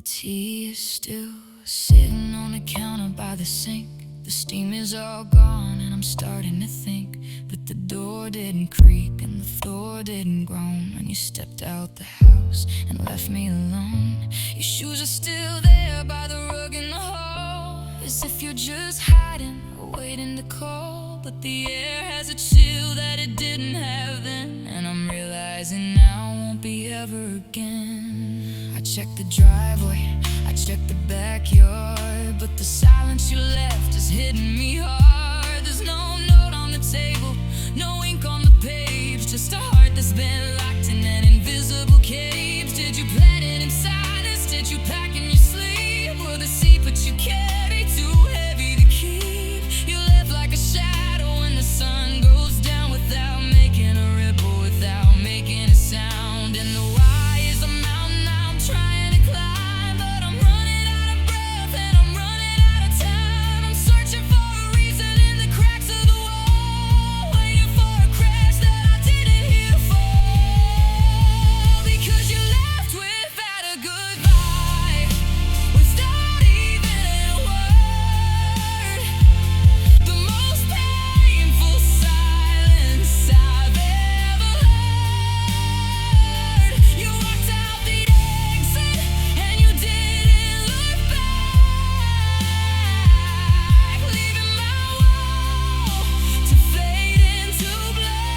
tea is still sitting on the counter by the sink. The steam is all gone and I'm starting to think. But the door didn't creak and the floor didn't groan when you stepped out the house and left me alone. Your shoes are still there by the rug in the hall, as if you're just hiding or waiting to call. But the air has a chill that it didn't have then, and I'm realizing now won't be ever again. I checked the driveway, I checked the backyard, but the silence you left is hitting me hard. There's no note on the table, no ink on the page, just a heart that's been locked in an invisible cage. Did you plan it inside us? Did you pack in your sleep? Were the secrets you carry too heavy to keep? You left like a shadow when the sun goes down, without making a ripple, without making a sound. And the why is a mountain I'm trying to climb, but I'm running out of breath and I'm running out of time. I'm searching for a reason in the cracks of the wall, waiting for a crash that I didn't hear fall. Because you left without a goodbye, without even a word. The most painful silence I've ever heard. You walked out the exit and you didn't look back, leaving my wall to fade into black.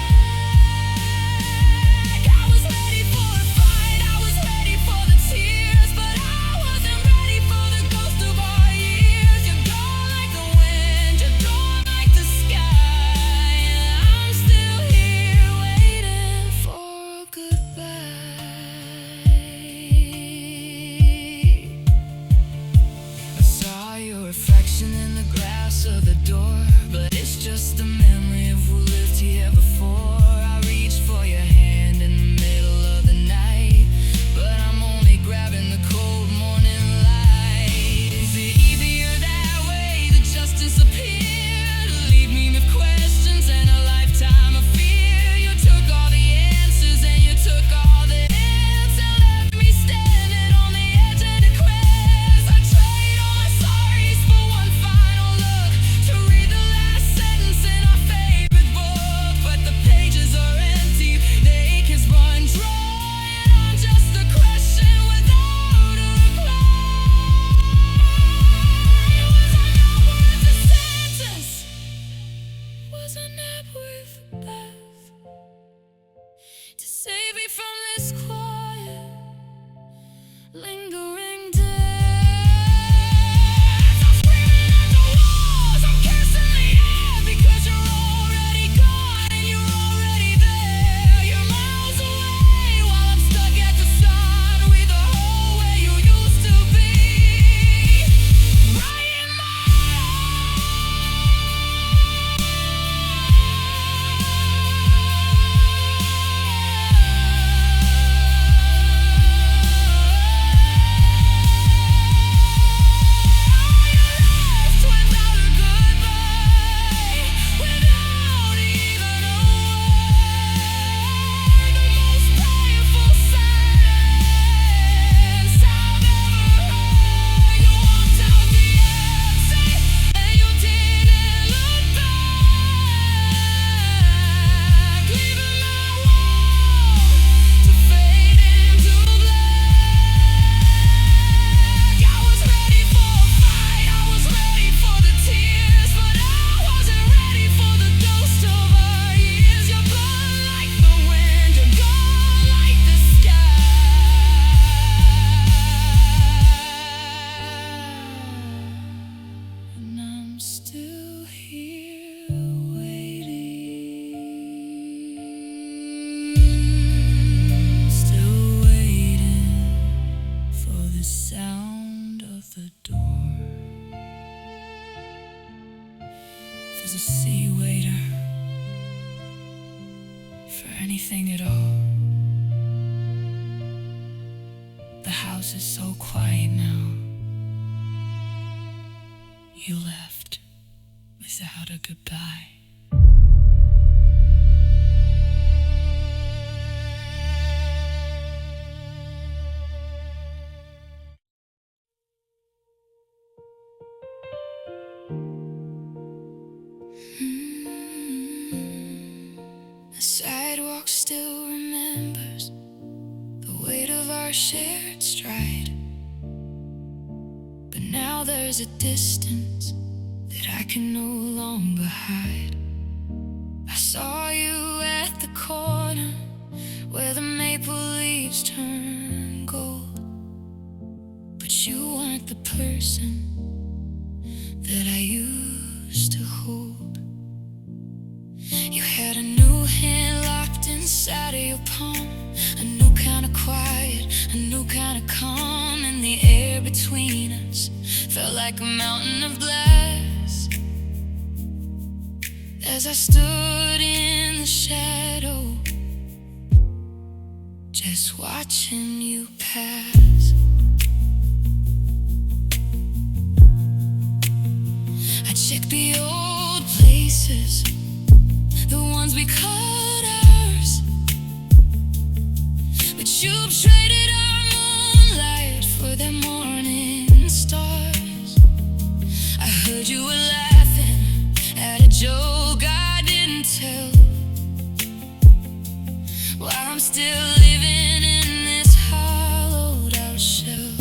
I was ready for a fight, I was ready for the tears, but I wasn't ready for the ghost of our years. You're gone like the wind, you're gone like the sky, and I'm still here waiting for a goodbye. I saw your reflection in the glass of the door, but it's just a memory of who lived here before. I reached for your hand in the middle of the night, but I'm only grabbing the cold morning light. Is it easier that way to just disappear, to leave me with questions and a lifetime of fear? You took all the answers and you took all the hits and left me standing on the edge of the cliff. I trade all my sorries for one final look, to read the last sentence in our favorite book. But the pages are empty, the ink has run dry, and I'm just a question without a reply. Was I not worth a sentence? Was I not worth a breath to save me from this quiet, lingering death? I'm screaming at the walls, I'm cursing the air, because you're already gone and you're already there. You're miles away while I'm stuck at the sun, with a hole where you used to be, right in my without a goodbye, without even a word. The most painful silence I've ever heard. You walked out the exit and you didn't look back, leaving my wall to fade into black. I was ready for a fight, I was ready for the tears, but I wasn't ready for the ghost of our years. You're gone like the wind, you're gone like the sky, and I'm still here waiting, still waiting for the sound of the door. There's a sea waiter for anything at all. The house is so quiet now. You left without a goodbye. our shared stride. But now there's a distance that I can no longer hide. I saw you at the corner where the maple leaves turn gold, but you weren't the person that I used to hold. You had a new hand locked inside of your palm, a new kind of quiet, a new kind of calm, and the air between us felt like a mountain of glass. As I stood in the shadow, just watching you pass, I checked the old places, the ones we called ours, but you traded our moonlight for their morning stars. I heard you were laughing at a joke I didn't tell, while I'm still living in this hollowed out shell.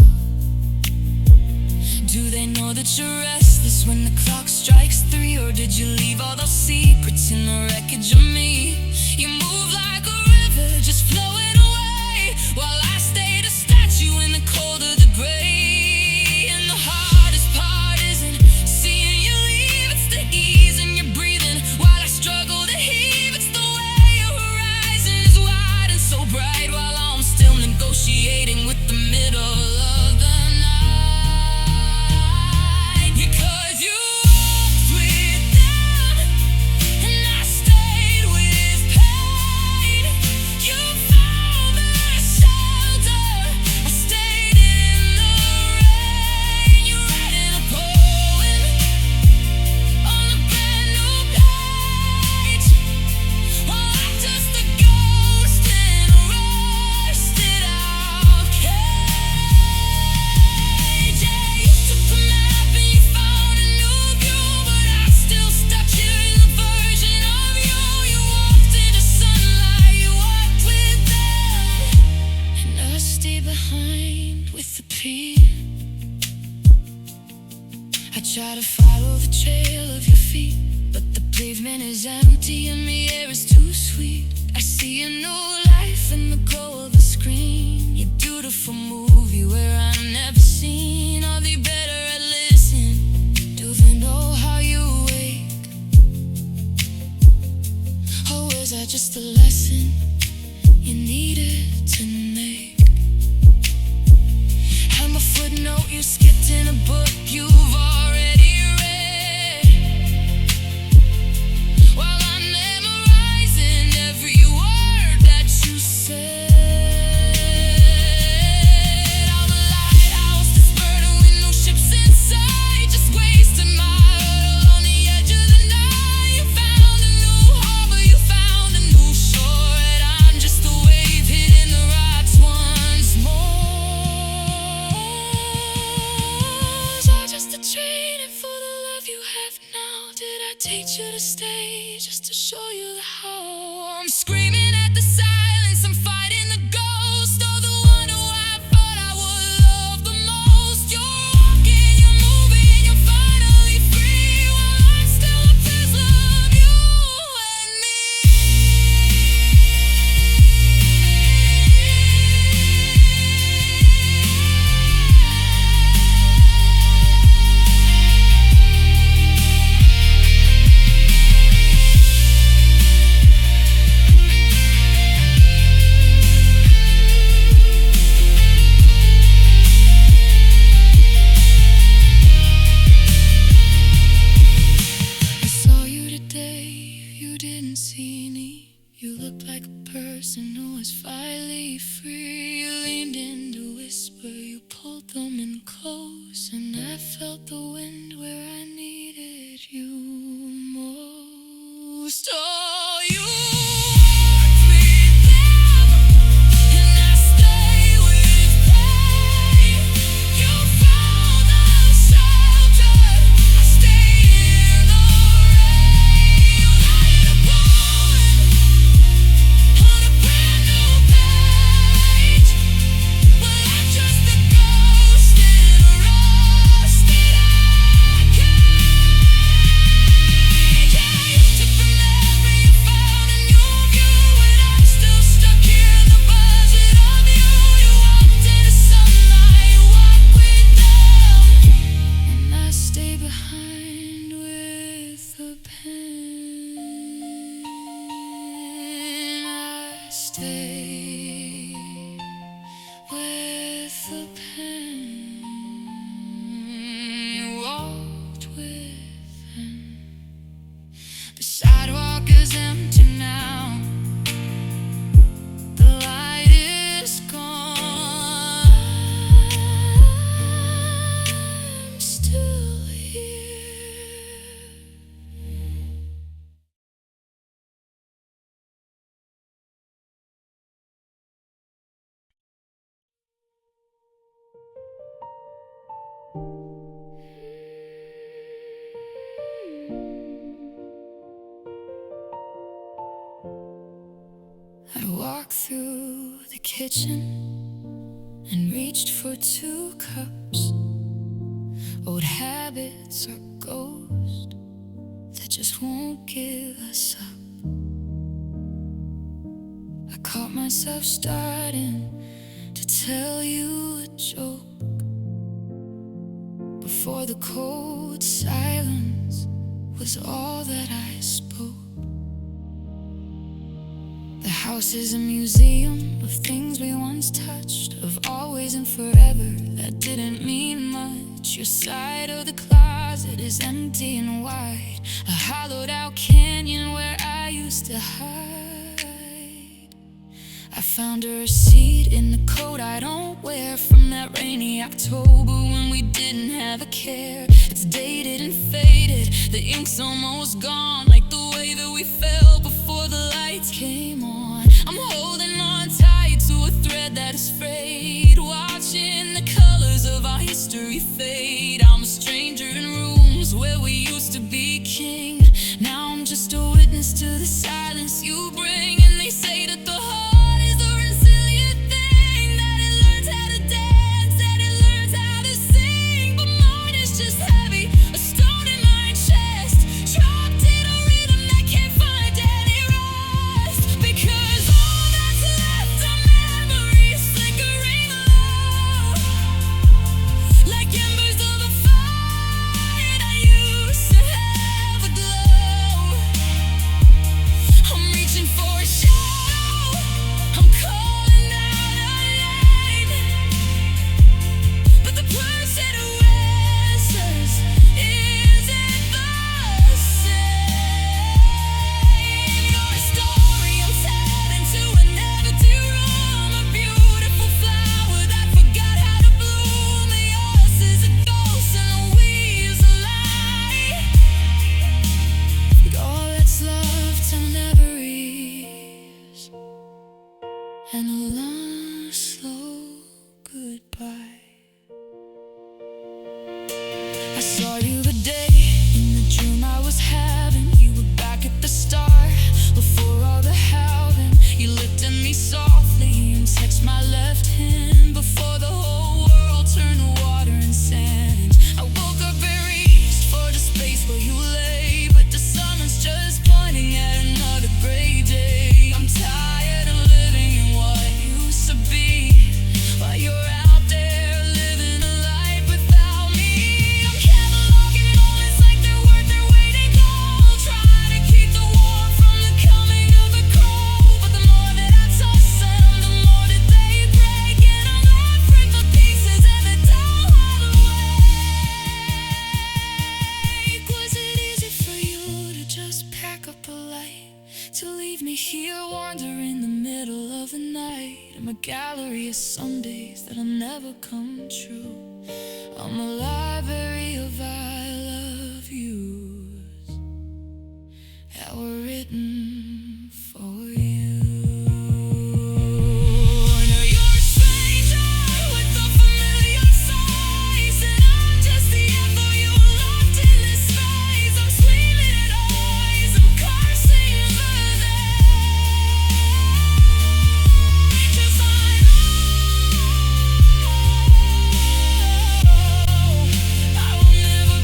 Do they know that you're restless when the clock strikes 3? Or did you leave all those secrets in the wreckage of me? You move like a river just flowing away, while I stayed a statue in the cold of the gray. And the hardest part isn't seeing you leave, it's the ease in your breathing while I struggle to heave. It's the way your horizon is wide and so bright, while I'm still negotiating with the middle of the night. Because you walked with them and I stayed with pain. You found the shelter, I stayed in the rain. You're writing a poem on a brand new page, while I'm just a ghost in a rusted out cage. Yeah, you took the map and you found a new view, but I'm still stuck here in the version of you. You walked into sunlight, you walked with them, and I stayed behind with the pain. I try to follow the trail of your feet, but the pavement is empty and the air is too sweet. I see a new life in the glow of a screen, your beautiful movie where I've never seen. Are they better at listening? Do they know how you wake? Or was that just a lesson you needed to make? I'm a footnote you skipped in a book you've already read, while I'm memorizing every word that you said. I'm a lighthouse that's burning with no ships inside, just wasting my heart on the edge of the night. You found a new harbor, you found a new shore, and I'm just a wave hitting the rocks once more. Was I just a training for the love you have now? Did I teach you to stay just to show you the how? I'm screaming at the silence, I'm fighting the ghost of the one who I thought I would love the most. You're walking, you're moving, you're finally free, while I'm still a prisoner of you and me. I saw you today, you didn't see me. You looked like a person who was finally free. You leaned in to whisper, you pulled them in close, and I felt the wind where I needed you most. Oh, you walked with them and I stayed with pain. You found the shelter, I stayed in the rain. You wrote a poem on a brand new page, while behind with a pen. I stay with a pen. You walked within. The sidewalk is empty now. The light is gone. I'm still here. I'd walk through the kitchen and reached for 2 cups. Old habits are ghosts that just won't give us up. I caught myself starting to tell you a joke before the cold silence was all that I spoke. The house is a museum of things we once touched, of always and forever that didn't mean much. Your side of the closet is empty and wide, a hollowed out canyon where I used to hide. I found a receipt in the coat I don't wear from that rainy October when we didn't have a care. It's dated and faded, the ink's almost gone, like the way that we felt before the lights came on. I'm holding on tight to a thread that is frayed, watching the colors of our history fade. I'm a stranger in rooms where we used to be king. Now I'm just a witness to the silence you bring. And they say that the heart is a resilient thing, that it learns how to dance, that it learns how to sing. But mine is just heavy, a stone in my chest, trapped in a rhythm that can't find any rest. Because all that's left are memories flickering low, like embers of a fire that used to have a glow. I'm reaching for a shadow, I'm calling out a name, but the person who answers isn't the same. You're a story I'm telling into an empty room, a beautiful flower that forgot how to bloom. Yours is a ghost and the we's a lie. All that's left are memories and a long, slow goodbye. I saw you the day in the dream I was having. You were back at the start before all the howling. You looked at me softly and touched my left hand before the whole world turned to water and sand. I woke up and reached for the space where you lay, but the sun was just pointing at another gray day. I'm tired of living in what used to be, while you're out there living a life without me. I'm cataloging moments like they're worth their weight in gold, trying to keep the warmth from the coming of a cold. But the more that I touch them, the more that they break, and I'm left with the pieces and the don't have a wake. Was it easy for you to just pack up a light, to leave me here wandering in the middle of the night? I'm a gallery of some days that'll never come true. I'm a library of I love yous that were written for you. Now you're a stranger with a familiar size, and I'm just the echo you locked in this space. I'm screaming at eyes, I'm cursing for them, 'cause I know I will never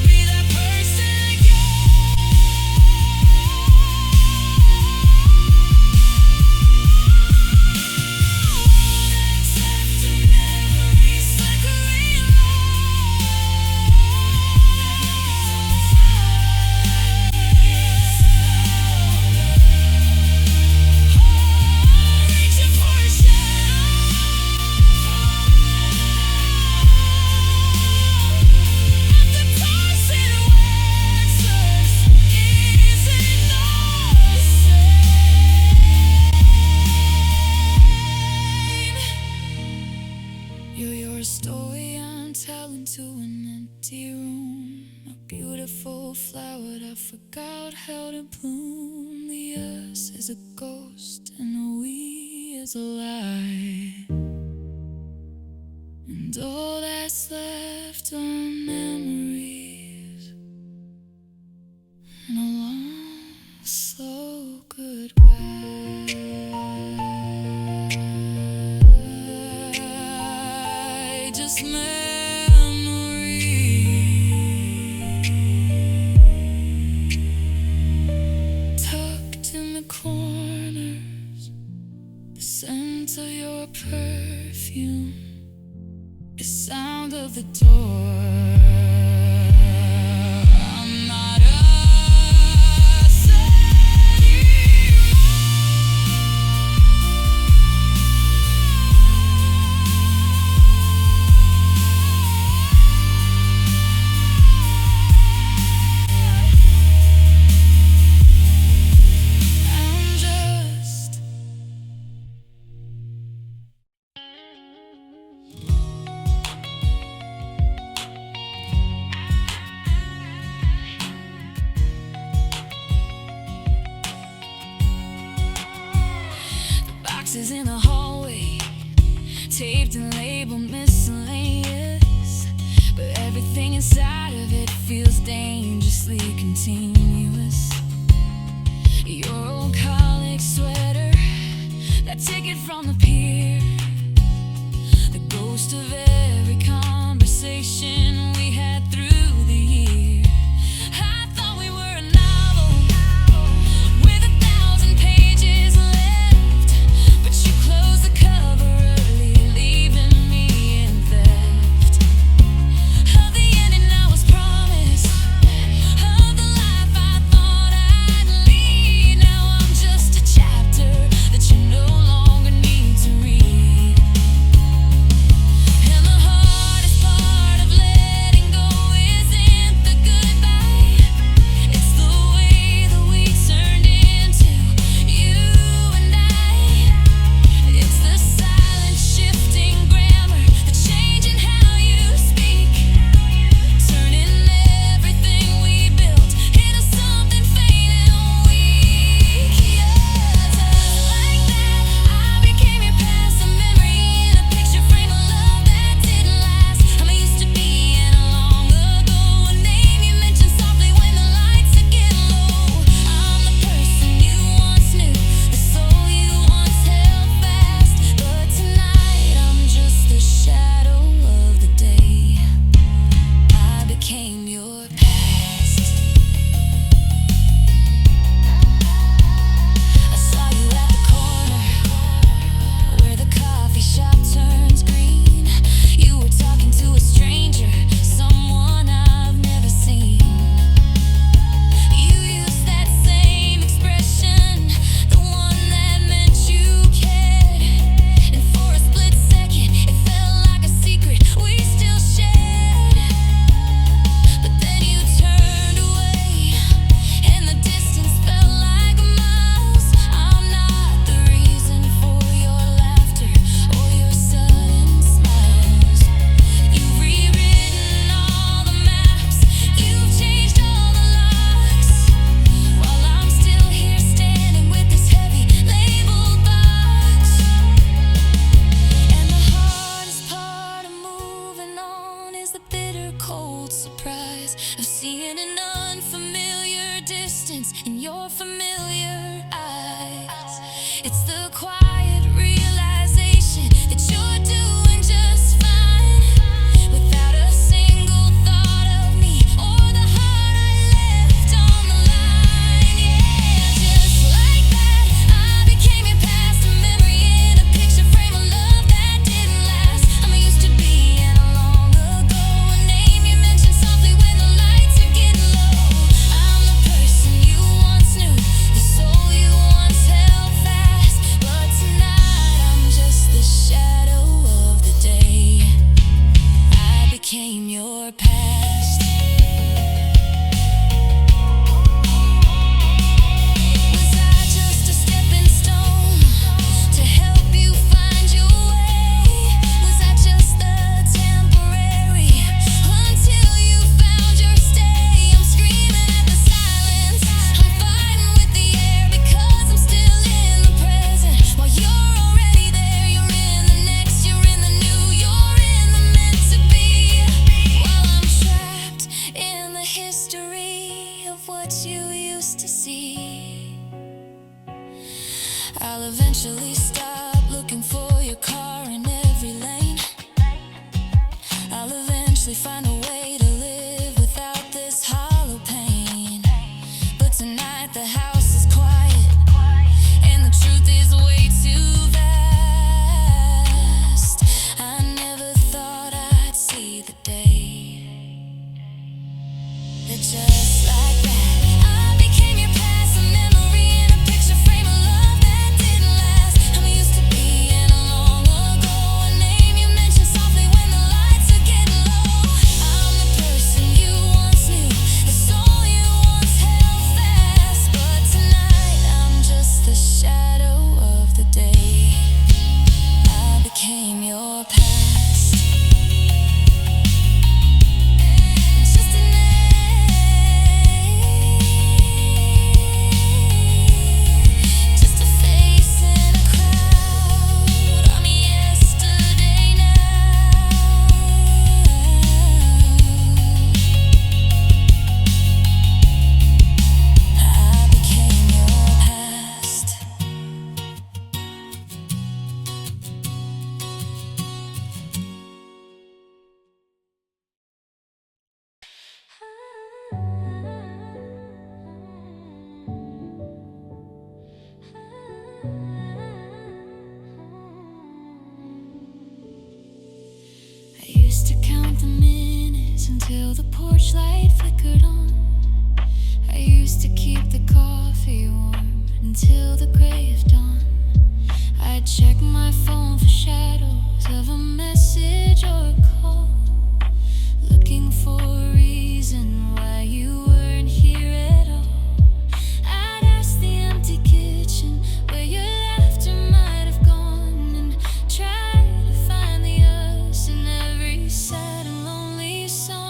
forgot how to bloom. The us is a ghost and the we is a lie. And all that's left are memories and a long, slow goodbye. Just tucked in the corners, the scent of your perfume, the sound of the door. I'm not us boxes in the hallway, taped and labeled miscellaneous, but everything inside of it feels dangerously continuous. Your old college sweater, that ticket from the pier, the ghost of every conversation we had through the year. I thought we were a novel with 1,000 pages left, but you closed the cover early, leaving me in theft of the ending I was promised, of the life I thought I'd lead. Now I'm just a chapter that you no longer need to read. And the hardest part of letting go isn't the goodbye, it's the way that we turned into you and I. It's the silent shifting grammar, the changing how you speak, turning everything we built into something faint and weak. Yeah, like that, I became your past, a memory in a picture frame of love that didn't last. I'm used to being long ago, a name you mention softly when the lights are getting low. I'm the person you once knew, the soul you once held fast, but tonight I'm just the shadow of the day. I became your past. I saw you at the corner where the coffee shop turns green. You were talking to a stranger, someone I've never seen. You used that same expression, the one that meant you cared. And for a split second, it felt like a secret we still shared. But then you turned away, and the distance felt like miles. I'm not the reason for your laughter or your sudden smiles. You've rewritten all the maps, you've changed all the locks, while I'm still here standing with this heavy labeled box. And the hardest part of moving on is the bitter cold surprise of seeing an unfamiliar distance in your familiar eyes. It's the quiet realization that you're doing just fine, without a single thought of me or the heart I left on the line. Yeah, just like that, I became your past, a memory in a picture frame of love that didn't last. I'm used to being long ago, a name you mention softly when the lights are getting low. I'm the person you once knew, the soul you once held fast, but history of what you used to see. I'll eventually stop looking for your car in every lane. I'll eventually find a way to live without this hollow pain. But tonight the house is quiet, and the truth is way too vast. I never thought I'd see the day that just like that I became your past, a memory in a picture frame, a love that didn't last. I'm used to being long ago, a name you mention softly when the lights are getting low. I'm the person you once knew, the soul you once held fast. But tonight I'm just the shadow of the day I became your past. Just a just a face in a crowd. I'm yesterday now. I became your past. I used to count the minutes until the porch light flickered on. I used to keep the coffee warm until the gray of dawn. I'd check my phone for shadows of a message or a call, looking for a reason why you weren't here at all. I'd ask the empty kitchen where your laughter might have gone, and try to find the us in every sad and lonely song.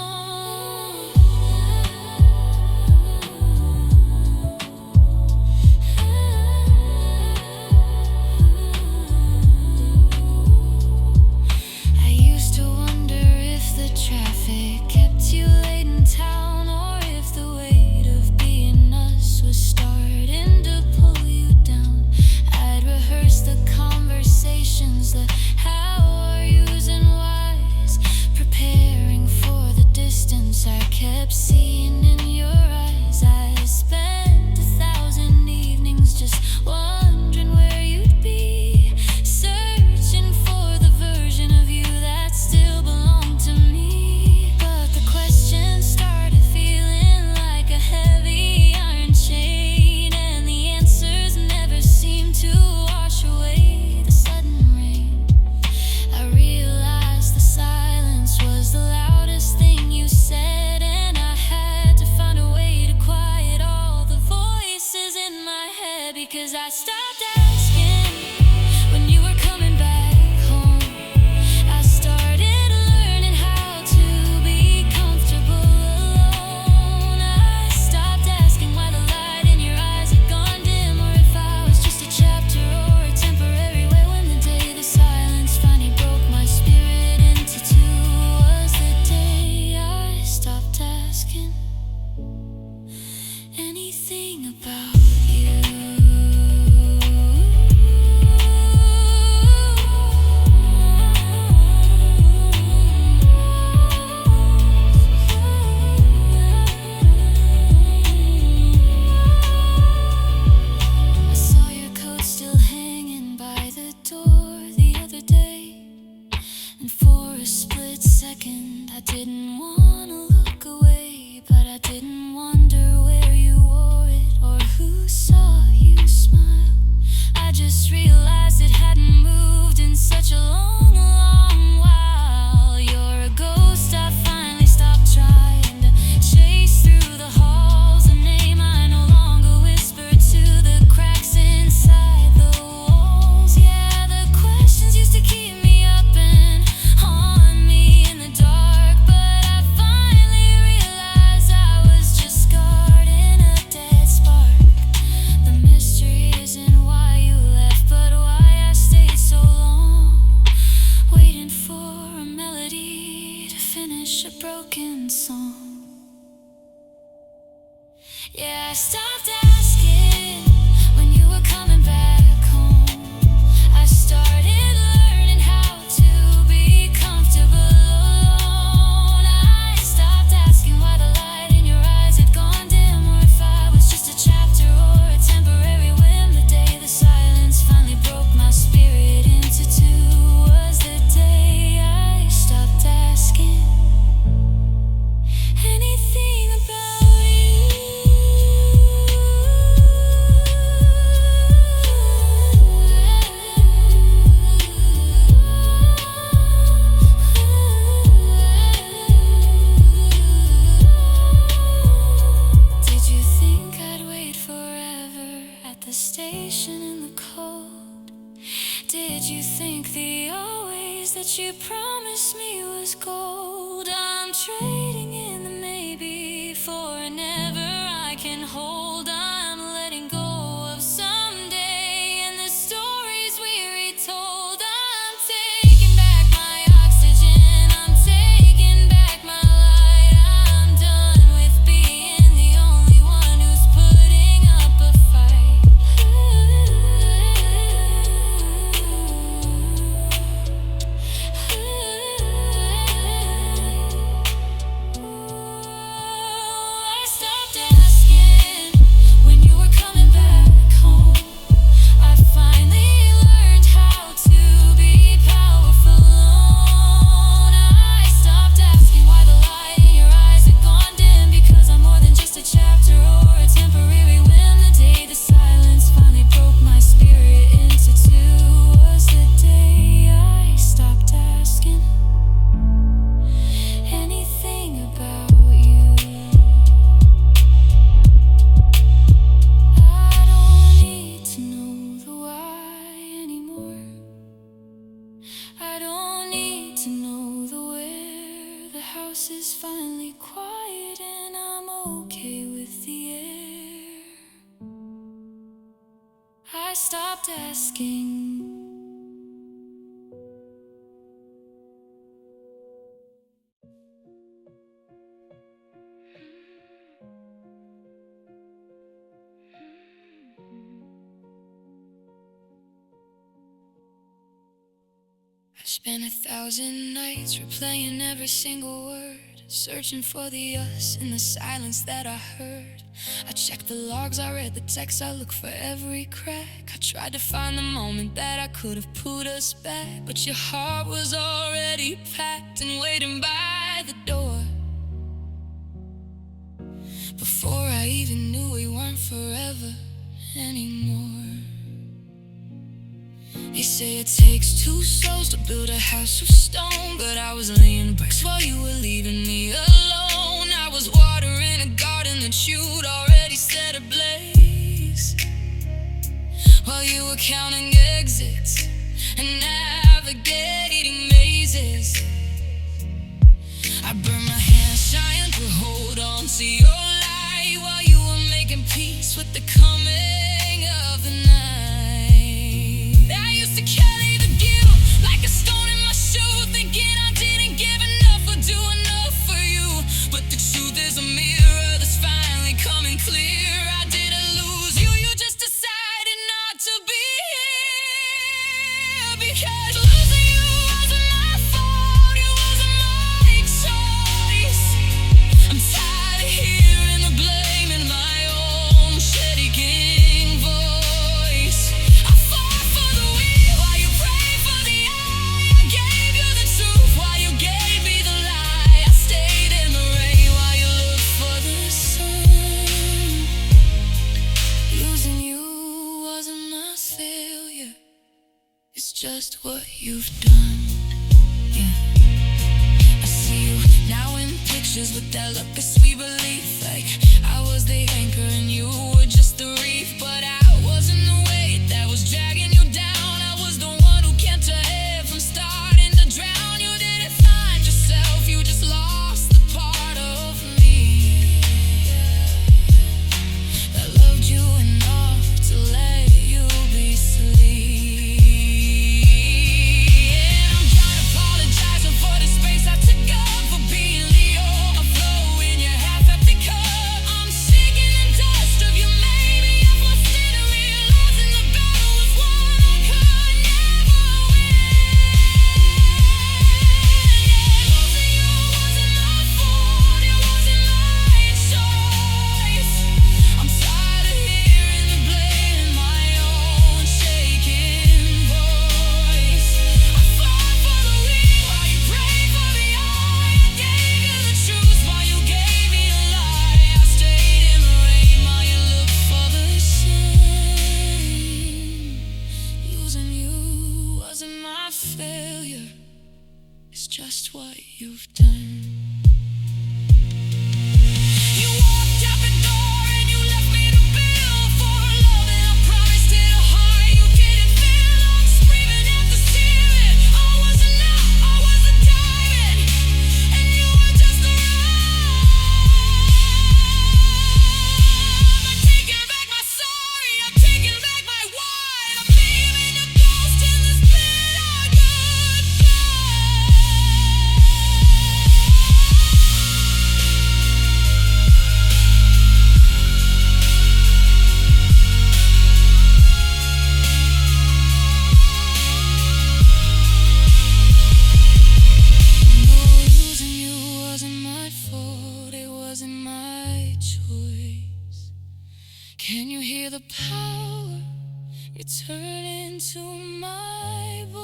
I used to wonder if the traffic kept you late in town, or if Yeah, I stopped asking when you were coming back home. I started learning how to be comfortable alone. I stopped asking why the light in your eyes had gone dim, or if I was just a chapter or a temporary whim. The day the silence finally broke my spirit into two was the day I stopped asking anything about you. Did you think I'd wait forever at the station in the cold? Did you think the always that you promised me was gold? I'm trading in the maybe for a never I can hold. I'm letting go of someday and the stories we retold. I'm taking back my oxygen, I'm taking back my light. I'm done with being the only one who's putting up a fight. I stopped asking when you were coming back home. I finally learned how to be powerful alone. I stopped asking why the light in your eyes had gone dim, because I'm more than just a chapter or a temporary whim. The day the silence finally broke my spirit into two was the day I stopped asking anything about you. I don't need to know the why anymore. I don't need to know the where. The house is finally quiet and I'm okay with the air. I stopped asking. I spent 1,000 nights replaying every single word, searching for the us in the silence that I heard. I checked the logs, I read the texts, I looked for every crack. I tried to find the moment that I could have put us back, but your heart was already packed and waiting by the door. Before I even knew we weren't forever anymore. They say it takes two souls to build a house of stone, but I was laying bricks while you were leaving me alone. I was watering a garden that you'd already set ablaze, while you were counting exits and navigating mazes. I burned my hands trying to hold on to your light, while you were making peace with the coming of the night. I used to carry the guilt like a stone in my shoe, thinking I didn't give enough or do enough for you. But the truth is a mirror that's finally coming clear. I didn't lose you, you just decided not to be here. Because losing you wasn't my fault, it wasn't my choice. I'm tired of hearing the blame in my own shaking voice. I fought for the we while you prayed for the I gave you the truth while you gave me the lie. I stayed in the rain while you looked for the sun. Losing you wasn't my failure, it's just what you've done. Yeah, I see you now in pictures with that look of sweet belief, like I was the anchor and you were just the reef. But I wasn't the weight that was dragging you down. I was the one who kept your head from starting to drown. You didn't find yourself, you just lost the part of me that loved you enough to let you be sleep. And I'm trying to apologize for the space I took up, for being the overflow in your half-empty cup. I'm sick Can you hear the power returning to my voice?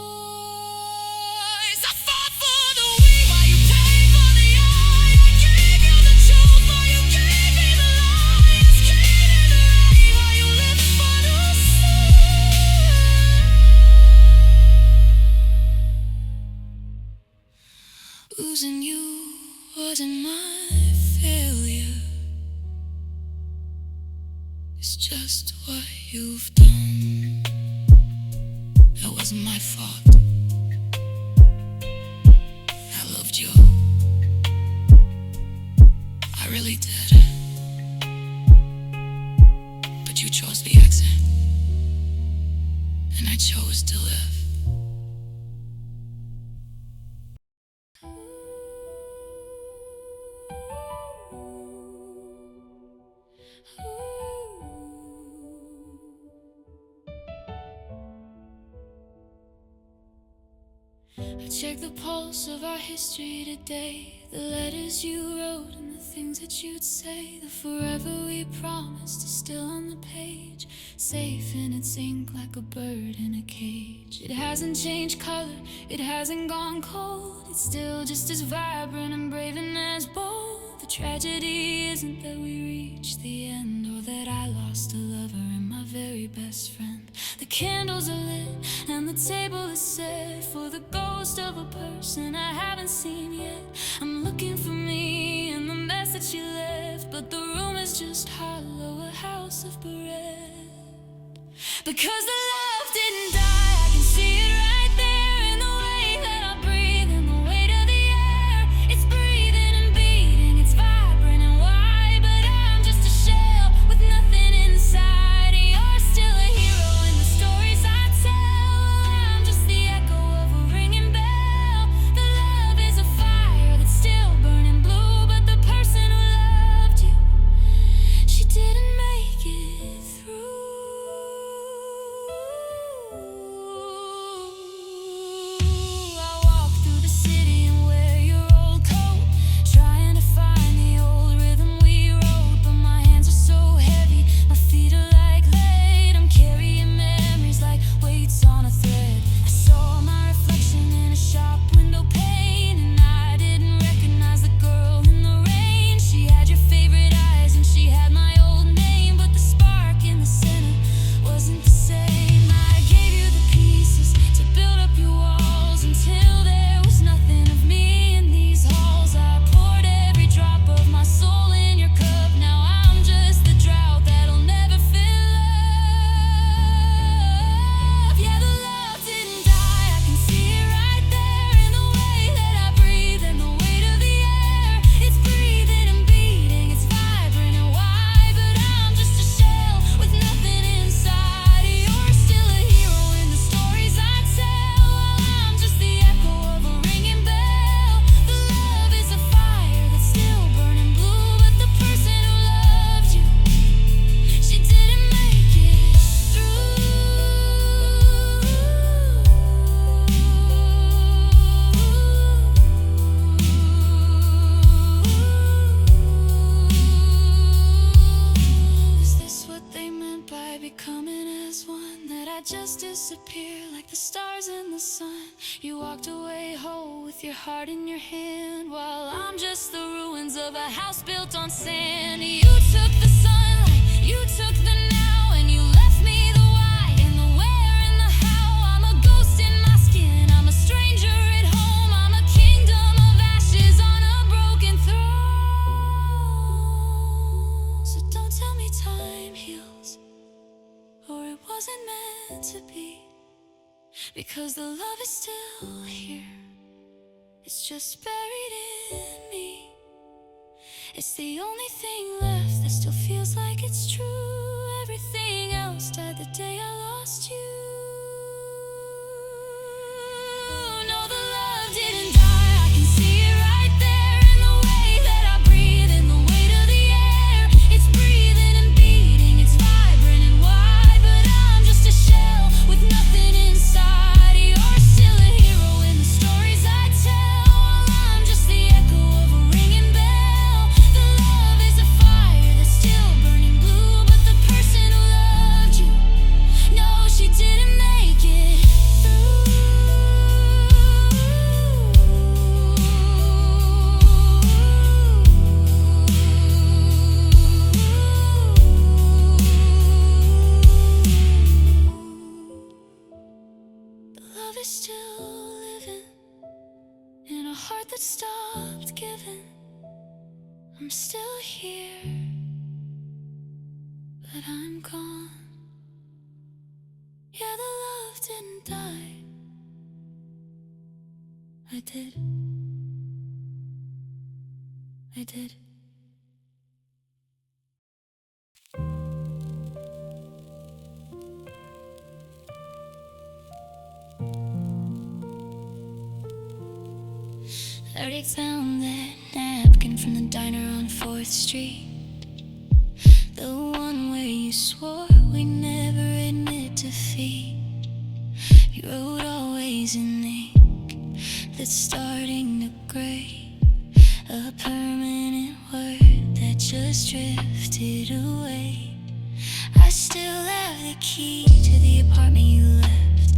I fought for the weak while you paid for the eye. I gave you the truth while you gave me the lies. Skin in the rain while you lived for the sun. Losing you wasn't my failure. It's just what you've done. That wasn't my fault. I loved you. I really did. But you chose the exit, and I chose to live. I check the pulse of our history today, the letters you wrote and the things that you'd say. The forever we promised is still on the page, safe in its ink like a bird in a cage. It hasn't changed color, it hasn't gone cold. It's still just as vibrant and brave and as bold. The tragedy isn't that we reached the end, or that I lost a lover and my very best friend. The candles are lit and the table is set for the ghost of a person I haven't seen yet. I'm looking for me in the mess that she left, but the room is just hollow, a house of bread. Because the love didn't die, I can see it right there in the way that I breathe and the weight of the air. It's breathing and beating, it's vibrant and wide, but I'm just a shell with nothing inside. You're still a hero in the stories I tell. I'm just the echo of a ringing bell. The love is a fire that's still burning blue, but the person who loved you, she didn't make it through. I walk through the city and wear your old coat, trying to find the old rhythm we wrote, but my hands are so heavy, my feet are like lead. I'm carrying memories like weights on a thread. I saw my reflection in a shop window pane, and I didn't recognize the girl in the rain. She had your favorite eyes and she had my old name, but the spark in the center wasn't the same. I gave you the pieces to build up your walls until there was nothing of me in these halls. I poured every drop of my soul in your cup. Now I'm just the drought that'll never fill up. Yeah, the love didn't die, I can see it right there in the way that I breathe and the weight of the air. It's breathing and beating, it's vibrant and wide, but I'm just a shell with nothing inside. You're still a hero in the stories I tell. I'm just the echo of a ringing bell. The love is a fire that's still burning blue, but the person who loved you, she didn't make it through. Is this what they meant by becoming as one? That I just disappear like the stars in the sun? You walked away whole with your heart in your hand, while I'm just the ruins of a house built on sand. You took the sunlight, you took the now, and you left me the why and the where and the how. I'm a ghost in my skin, I'm a stranger at home. I'm a kingdom of ashes on a broken throne. So don't tell me time heals, or it wasn't meant to be, because the love is still here. It's just buried in me. It's the only thing left that still feels like it's true. Everything else died the day I lost you. No, the love didn't die, I can see it right there in the way that I breathe and the weight of the air. It's breathing and beating, it's vibrant and wide, but I'm just a shell with nothing inside. You're still a hero in the stories I tell. I'm just the echo of a ringing bell. The love is a fire that's still burning blue, still here, but I'm gone. Yeah, the love didn't die. I did. I already found that napkin from the diner on 4th Street, the one where you swore we'd never admit defeat. You wrote always in ink that's starting to gray, a permanent word that just drifted away. I still have the key to the apartment you left,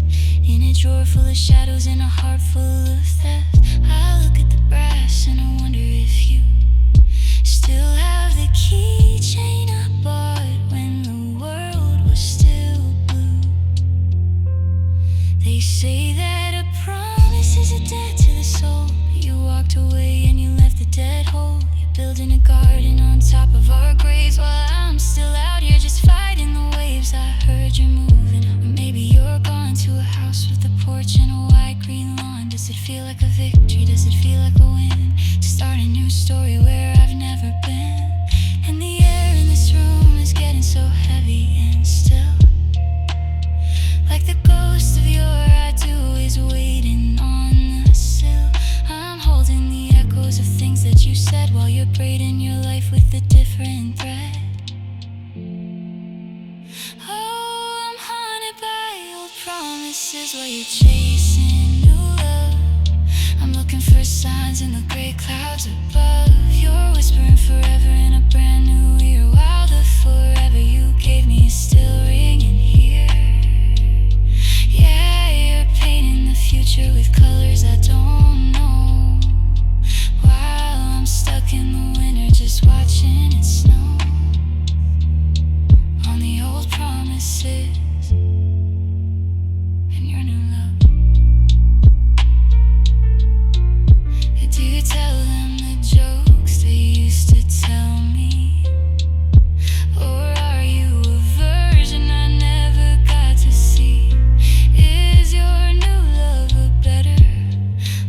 in a drawer full of shadows and a heart full of theft. I look at the brass and I wonder if you still have the keychain I bought when the world was still blue. They say that a promise is a debt to the soul, but you walked away and you left the dead hole. You're building a garden on top of our graves while I'm still out here just fighting the waves. I heard you're moving, or maybe you're gone to a house with a porch and a wide green lawn. Does it feel like a victory? Does it feel like a win? To start a new story where I've never been. And the air in this room is getting so heavy and still, like the ghost of your I do is waiting on the sill. I'm holding the echoes of things that you said while you're braiding your life with a different thread. Oh, I'm haunted by old promises while you're chasing new love. I'm looking for signs in the gray clouds above. You're whispering forever in a brand new ear, while the forever you gave me is still ringing here. Yeah, you're painting the future with colors I don't know, while I'm stuck in the winter just watching it snow on the old promises and your new love. Do you tell them the jokes they used to tell me? Or are you a version I never got to see? Is your new love a better,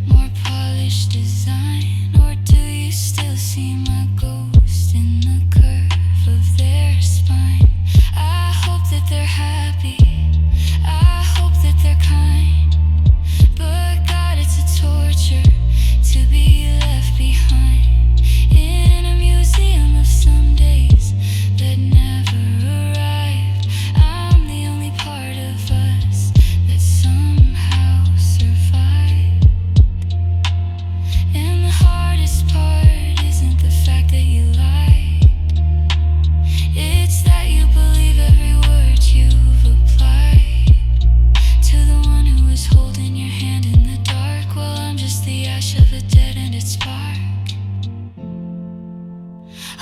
more polished design? Or do you still see my ghost in the curve of their spine? I hope that they're happy, I hope that they're kind, but God, it's a torture to be left behind in a museum of some days that never arrived. I'm the only part of us that somehow survived. And the hardest part isn't the fact that you lie, it's that you believe every word you've applied to the one who is holding your hand in the dark. Well, I'm just the ash of a dead-ended spark.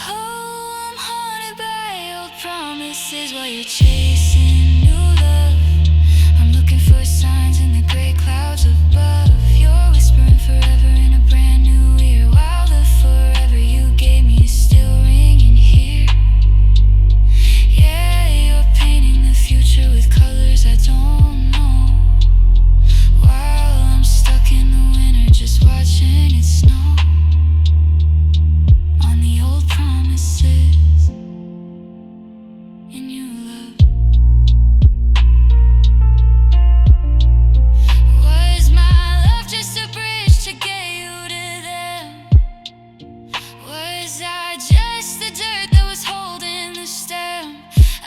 Oh, I'm haunted by old promises while you're chasing new love. I'm looking for signs in the gray clouds above. You're whispering forever in a brand new ear, while the forever you gave me is still ringing here. Yeah, you're painting the future with colors I don't know, while I'm stuck in the winter just watching it snow on the old promises in your love. Was my love just a bridge to get you to them? Was I just the dirt that was holding the stem?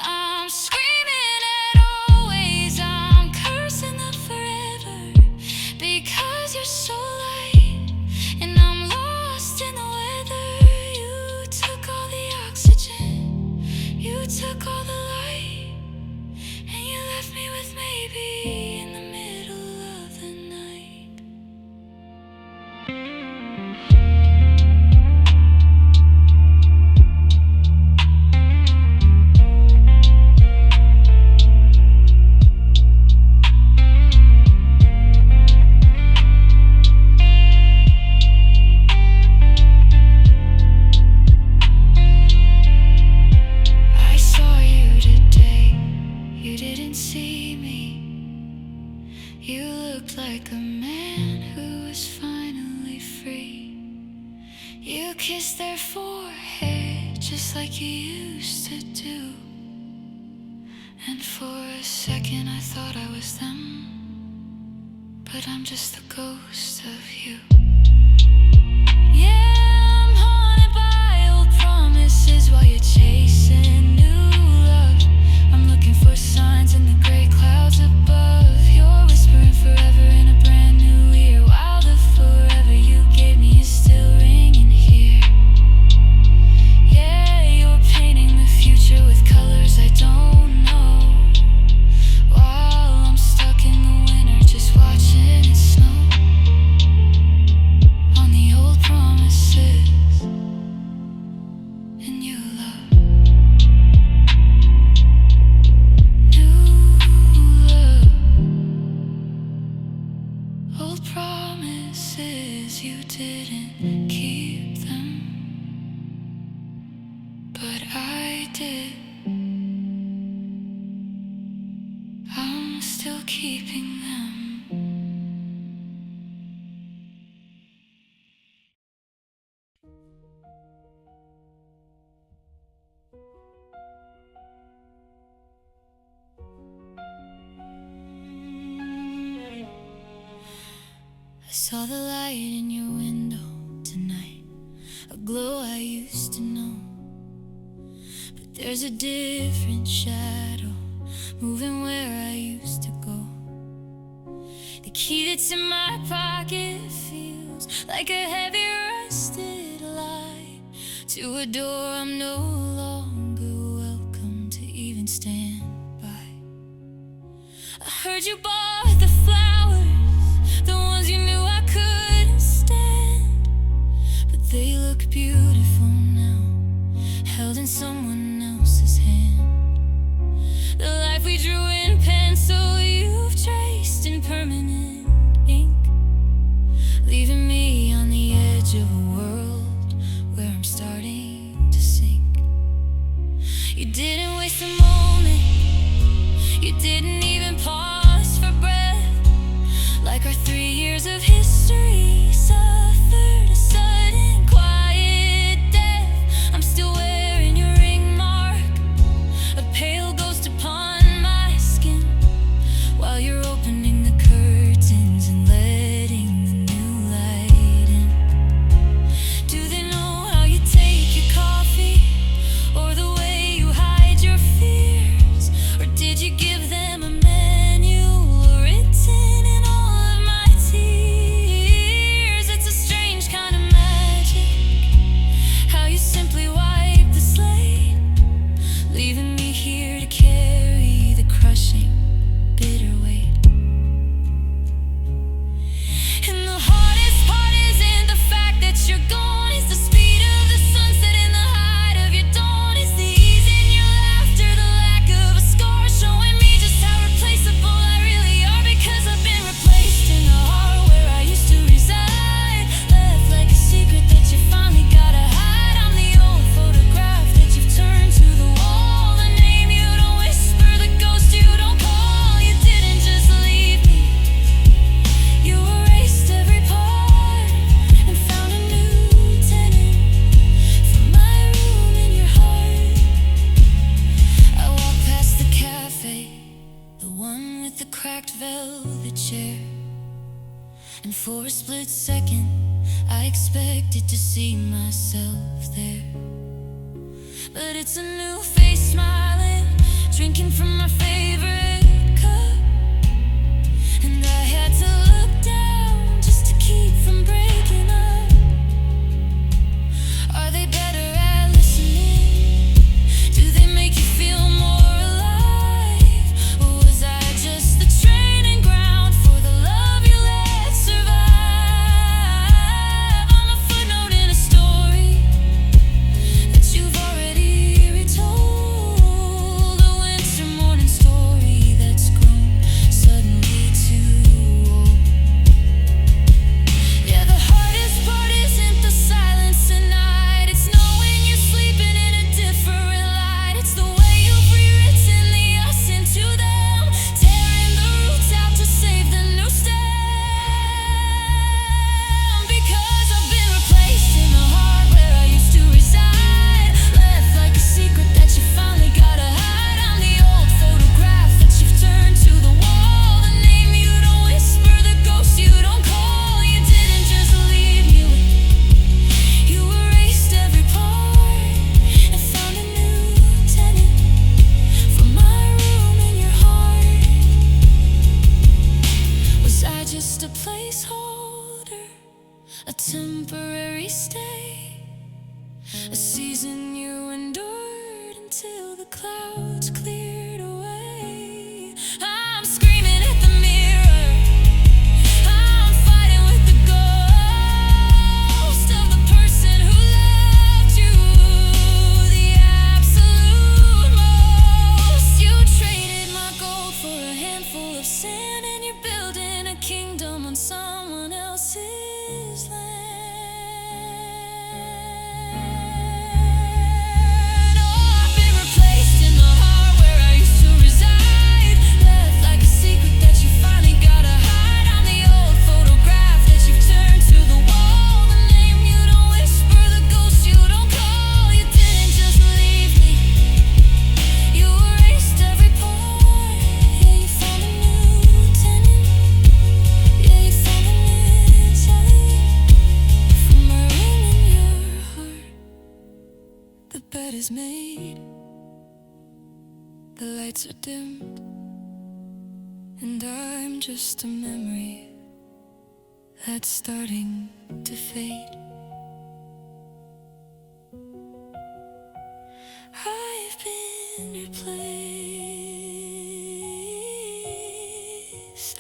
I'm screaming at always, I'm cursing the forever, because you're so light and I'm lost in the weather. You took all the oxygen, you took all the light, and you left me with maybe in the middle of the night. like you used to do. And for a second I thought I was them, but I'm just the ghost of you. Yeah, I'm haunted by old promises while you're chasing new love. I'm looking for signs in the gray clouds above. You're whispering forever in a brand new ear, while the forever you gave me is still ringing here. Yeah, you're painting the future with colors I don't know, while I'm stuck in the winter just watching it snow on the old promises and you love. New love. Old promises, you didn't keep them, but I did. I'm still keeping them. I saw the light in your window tonight, a glow I used to know. But there's a different shadow moving where I used to go. The key that's in my pocket feels like a heavy rusted light to a door I'm no longer welcome to even stand by. I heard you bought the flowers, the ones you knew I couldn't stand, but they look beautiful now, held in someone else's hand. The life we drew in pencil, you've traced in permanent ink, leaving me on the edge of a world where I'm starting to sink. You didn't waste a moment, you didn't even pause for breath, like our 3 years of history suffered a sudden quiet death. I'm still wearing your ring mark, a pale ghost upon my skin, while you're opening the curtains and letting the new light in. Do they know how you take your coffee, or the way you hide your fears? Or did you give them a manual written in all of my tears? It's a strange kind of magic, how you simply wipe the slate, leaving me here to carry the crushing, bitter weight. And the hardest part isn't the fact that you're gone, it's the speed of the sunset and the height of your dawn. It's the ease in your laughter, the lack of a scar, showing me just how replaceable I really are, because I've been replaced in the heart where I used to reside, left like a secret that you finally gotta hide. I'm the old photograph that you've turned to the wall, the name you don't whisper, the ghost you don't call. You didn't just leave me, you erased every part and found a new tenant for my room in your heart. I walked past the cafe, the one with the cracked velvet chair, and for a split second I expected to see myself there. But it's a new face smiling, drinking from my favorite cup, and I had to look down just to keep from breaking up. Are they better at listening? Do they make you feel more alive? Or was I just the training ground for the love you let survive? I'm a footnote in a story that you've already retold. A winter morning the clouds cleared away. I'm screaming at the mirror, I'm fighting with the ghost of the person who loved you the absolute most. You traded my gold for a handful of sand, and you're building a kingdom on someone else's land. The bed is made, the lights are dimmed, and I'm just a memory that's starting to fade. I've been replaced,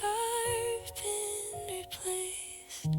I've been replaced.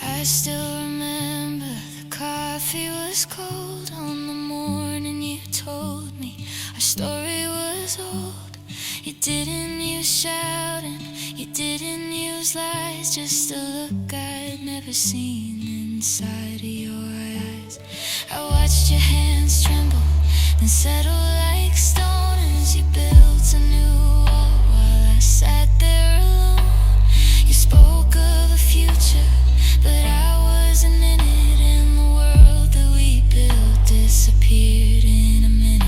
I still remember the coffee was cold on the morning you told me our story was old. You didn't use shouting, you didn't use lies, just a look I'd never seen inside of your eyes. I watched your hands tremble, then settle like stone as you built a new wall while I sat there alone. You spoke of a future, but I wasn't in it, and the world that we built disappeared in a minute.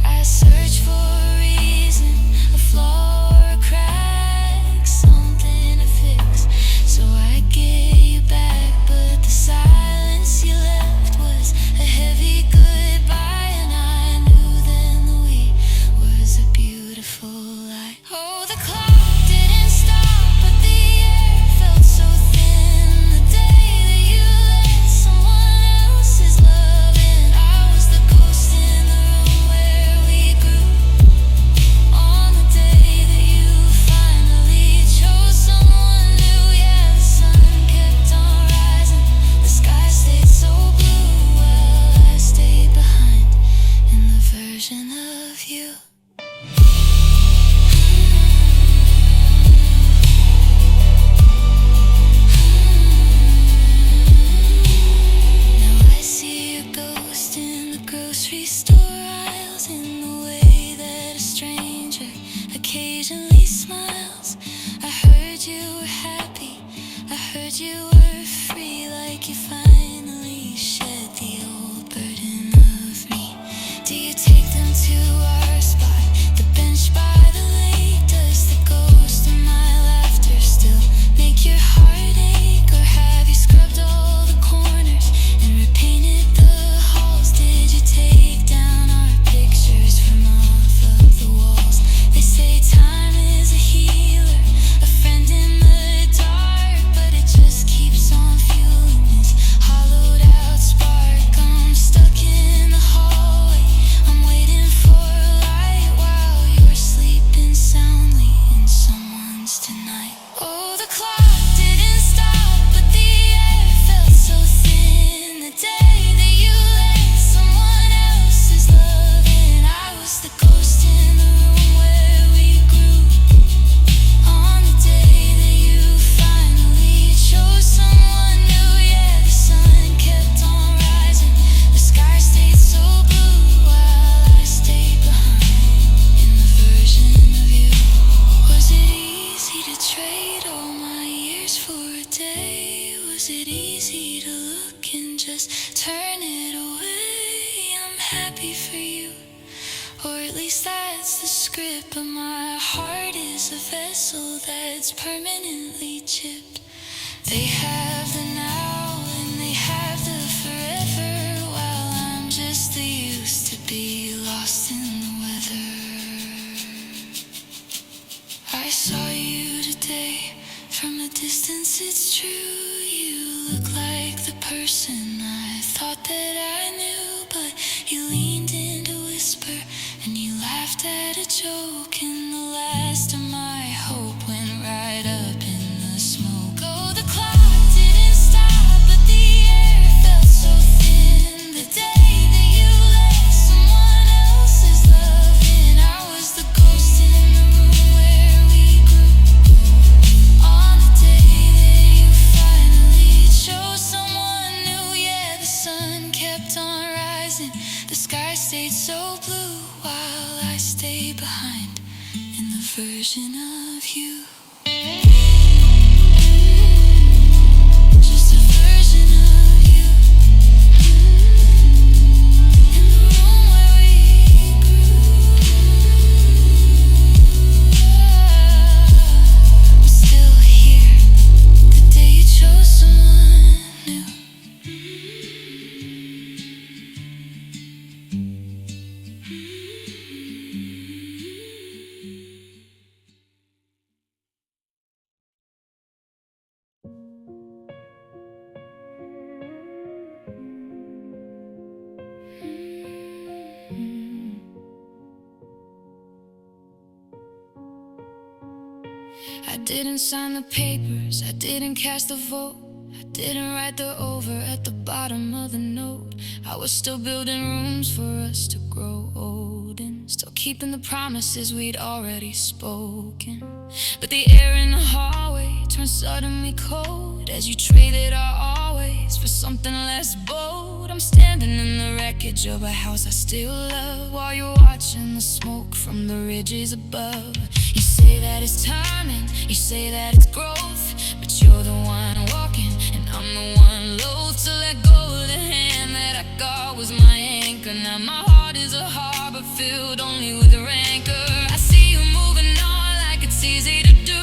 I searched for a reason, a flaw or a crack, something to fix, so I get you back. But the silence you left was a heavy goodbye, and I knew then that we was a beautiful lie. Oh, the clock didn't stop, but the air felt so thin. The day that you let someone else's love in, I was the ghost in the room where we grew. On the day that you finally chose someone new, yeah, the sun kept on rising, the sky stayed so blue, while I stayed behind in the version of you. Now I see your ghost in the grocery store aisles, in the way that a stranger occasionally smiles. I heard you were happy, I heard you were free, like you finally shed the old burden of me. Do you take them to our spot, the bench by the lake? Does the ghost of my laughter still make your heart ache, or have you scrubbed all the corners and repainted the halls? Did you take down our pictures from off of the walls? They say time is a healer, a friend in the dark, but it just keeps on fueling this hollowed out spark. I'm stuck in the hallway, I'm waiting for a light while you're sleeping soundly in someone's tonight. Oh, the clock didn't stop, but the air felt so thin. The day that you let someone else's love in, I was the ghost in the room where we grew. On the day that you finally chose someone new, yeah, the sun kept on rising, the sky stayed so blue, while I stayed behind in the version of you. Was it easy to trade all my years for a day? Was it easy to look and just turn it away? I'm happy for you, or at least that's the script, but my heart is a vessel that's permanently chipped. They have the now and they have the forever, while I'm person I thought that I knew, but you leaned in to whisper, and you laughed at a joke, and the last of my hope went right up in the smoke. Oh, the clock didn't stop, but the air felt so thin. The day that you let someone else's love in, I was the ghost in the room where we grew. On the day that you finally chose someone new, yeah, the sun kept on rising, the sky stayed so blue, while I stayed behind in the version of you. Just a version of you. In the room where we grew. I'm still here the day you chose someone new. I didn't sign the papers, I didn't cast the vote, I didn't write the over at the bottom of the note. I was still building rooms for us to grow old in, still keeping the promises we'd already spoken. But the air in the hallway turned suddenly cold as you traded our always for something less bold. I'm standing in the wreckage of a house I still love, while you're watching the smoke from the ridges above. You say that it's timing, you say that it's growth, but you're the one walking and I'm the one loath to let go of the hand that I got was my anchor. Now my heart is a harbor filled only with rancor. I see you moving on like it's easy to do,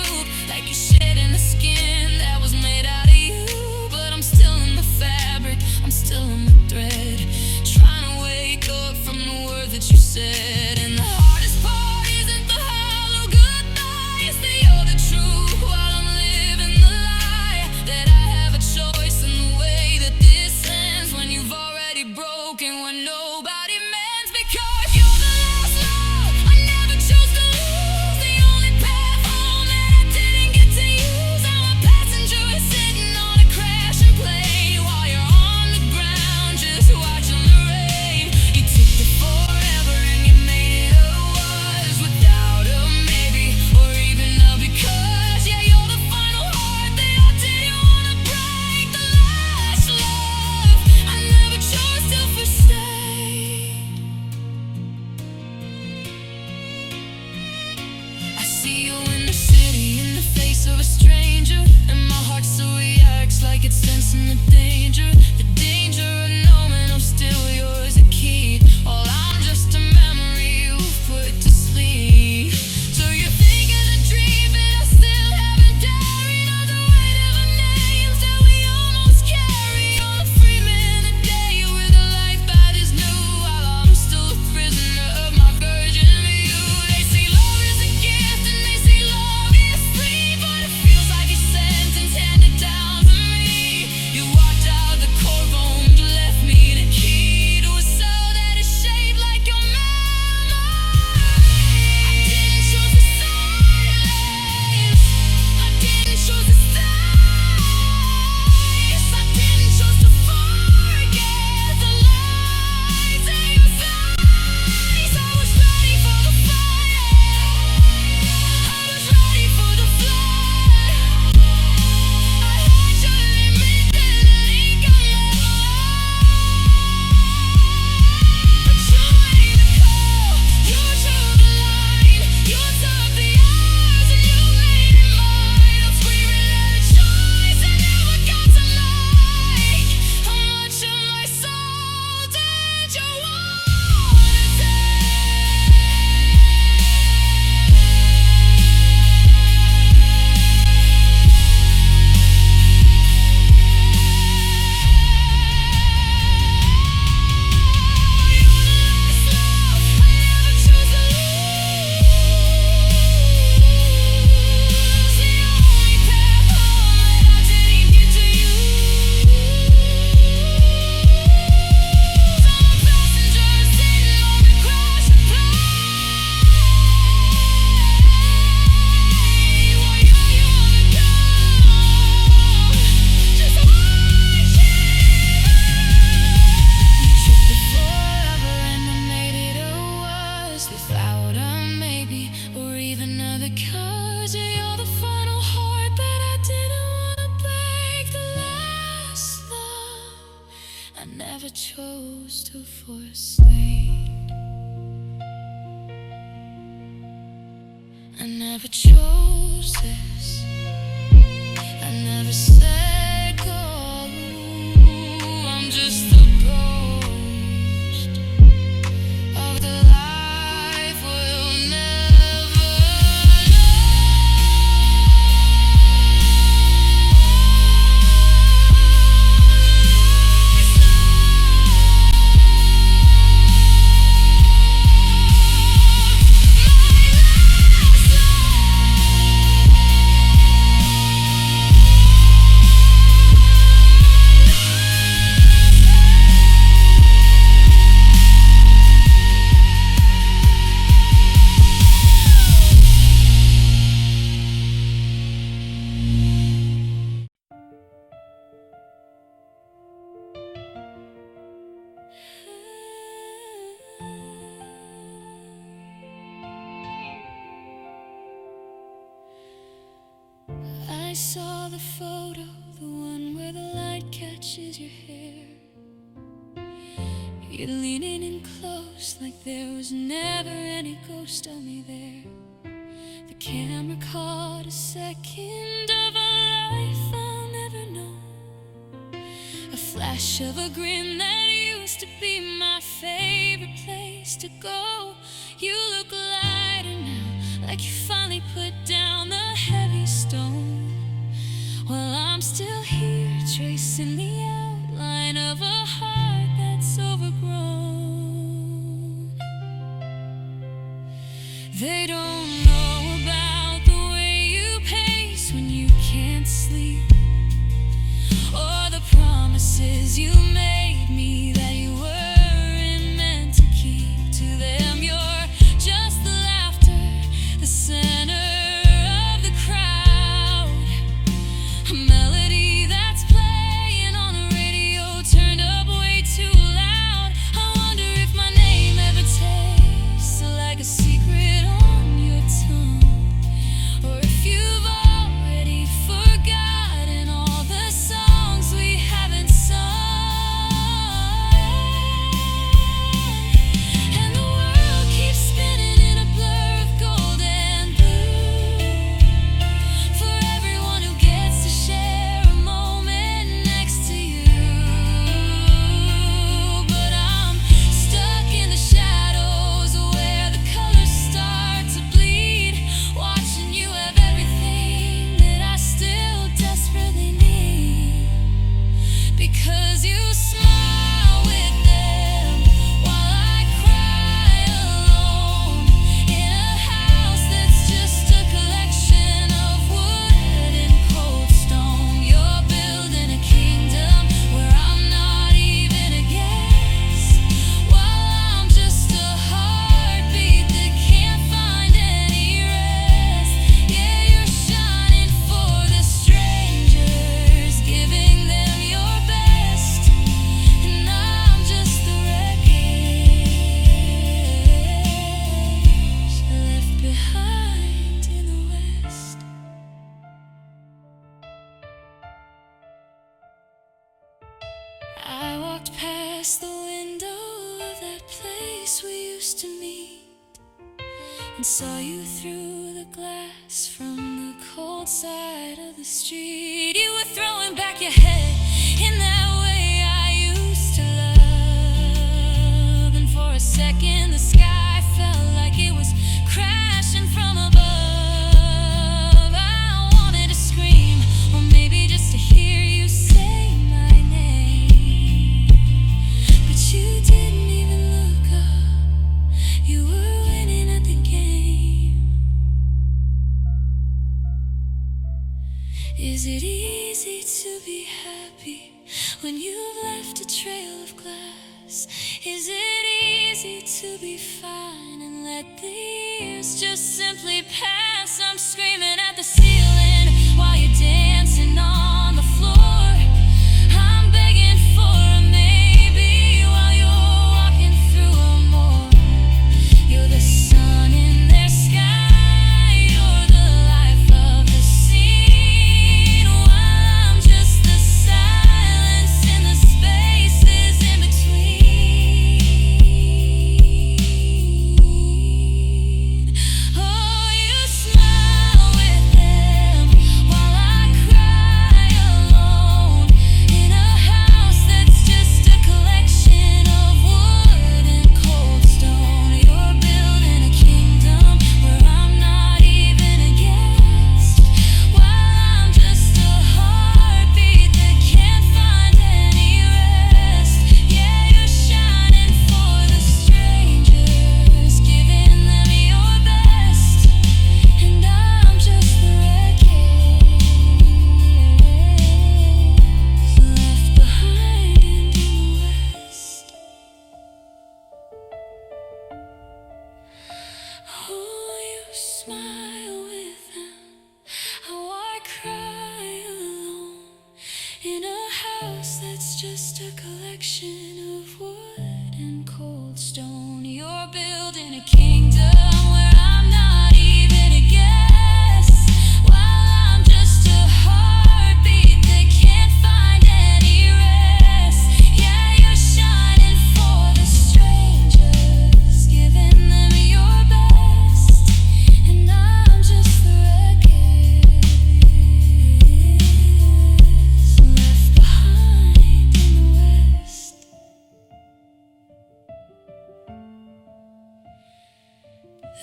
like you're shedding the skin that was made out of you. But I'm still in the fabric, I'm still in the thread, trying to wake up from the words that you said. And the hardest part isn't the hollow goodbye, it's that you're the truth while I'm living the lie, that I have a choice in the way that this ends, when you've already broken when nobody mends. Because you're the last love I never chose to lose, the only path home that I didn't get to use. I'm a passenger sitting on a crashing plane, while you're on the ground just watching the rain. You took it forever and you made it a was, without a maybe or even a because. Yeah, you're the final heart that I didn't wanna break, the last love I never chose to forsake. I see you in the city, in the face of a stranger, and my heart still reacts like it's sensing the danger. The danger of knowing I'm still yours to keep, while I'm just a memory you've put to sleep. So you think of the dream that I still haven't carried, all the weight of the names that we almost carry. On the free man today with a life that is new, while I'm still a prisoner of my version of you. They say love is a gift and they say love is free, but it feels like a sentence handed down to me. You walked out the courtroom, you left me the key to a I never chose this. I never said go. I'm just a ghost of the life we'll never I saw the photo, the one where the light catches your hair. You're leaning in close like there was never any ghost of me there. The camera caught a second of a life I'll never know, a flash of a grin that used to be my favorite place to go. You look lighter now, like you finally put down the heavy stone, while I'm still here tracing the outline of a heart that's overgrown. They don't know about the way you pace when you can't sleep, or the promises you made me that you weren't meant to keep. To them you're just the laughter, the center of the crowd, a melody that's playing on the radio turned up way too loud. I wonder if my name ever tastes like a secret on your tongue, or if you've already forgotten all the songs we haven't sung. And the world keeps spinning in a blur of gold and blue for everyone who gets to share a moment next to you. But I'm stuck in the shadows where the colors start to bleed, watching you have everything that I still desperately need, because you smile with them while I cry alone in a house that's just a collection of wood and cold stone. You're building a kingdom where I'm not even a guest, while I'm just a heartbeat that can't find any rest. Yeah, you're shining for the strangers, giving them your best, and I'm just the wreckage left behind in the West. I walked past the window of that place we used to meet, and saw you through the glass from the cold side of the street. You were throwing back your head in that way I used to love, and for a second the sky felt like it was crashing from above. I wanted to scream, or maybe just to hear you say my name, but you didn't even look up. You were winning at the game. Is it easy to be happy when you've left a trail of glass? Is it easy to be fine and let the years just simply pass? I'm screaming at the ceiling while you're dancing on the floor. I'm begging for a maybe while you're walking through a more. You're the sun in their sky, you're the life of the scene, while I'm just the silence in the spaces in between. Oh, you smile stone. You're building a kingdom where I'm not even a guest, while I'm just a heartbeat that can't find any rest. Yeah, you're shining for the strangers, giving them your best, and I'm just the wreckage left behind in the west.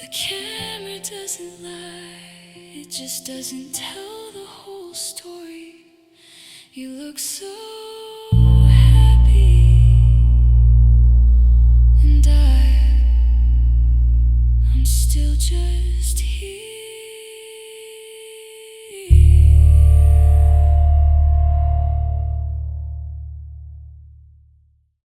The camera doesn't lie, it just doesn't tell the whole story. You look so